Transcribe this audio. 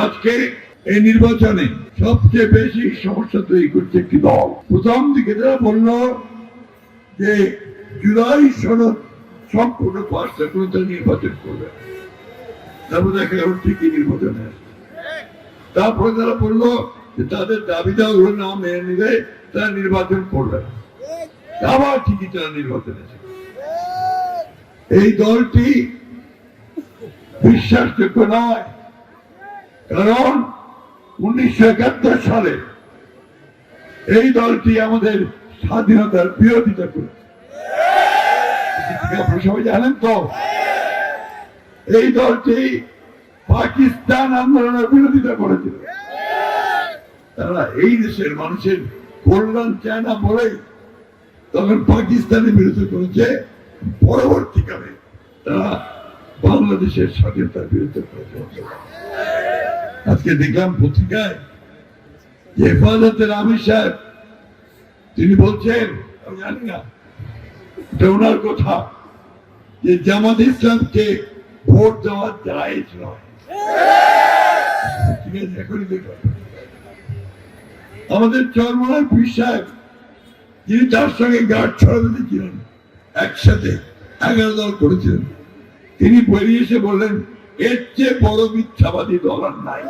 আজকে এই নির্বাচনে সবচেয়ে বেশি সমস্যা তৈরি করছে একটি দল। প্রথম দিকে তারা বলল যে জুলাই সনদ সম্পূর্ণ পাশ করে তারা নির্বাচন করবে, তারপর দেখা গেল ঠিকই নির্বাচনে আসছে। তারপরে তারা বললো যে তাদের দাবি দাওয়া না মেনে নিলে তারা নির্বাচন করবে, আবার ঠিকই তারা নির্বাচনে আসে। এই দলটি বিশ্বাসযোগ্য নয়, কারণ 1971 সালে এই দলটি আমাদের স্বাধীনতার বিরোধিতা করেছে। আপনারা সবাই জানেন তো, এই দলটি পাকিস্তান আন্দোলনের বিরোধিতা করেছিল। তারা এই দেশের মানুষের কল্যাণ চায় না বলে তখন পাকিস্তানের বিরুদ্ধে করেছে, পরবর্তীকালে তারা বাংলাদেশের স্বাধীনতার বিরুদ্ধে করেছে। আজকে দেখলাম পত্রিকায় যে হেফাজতের আমির সাহেব তিনি বলছেন, আমি জানি না এটা ওনার কথা, যে জামাত ইসলামকে ভোট দেওয়া জায়েজ নয়। ঠিক আছে, এখনই দেখলাম আমাদের চরমনার পীর সাহেব, যিনি তার সঙ্গে গার্ড ছড়াতে ছিলেন, একসাথে 11 দল করেছিলেন, তিনি বেরিয়ে এসে বললেন এর চেয়ে বড় মিথ্যাবাদী দল আর নাই।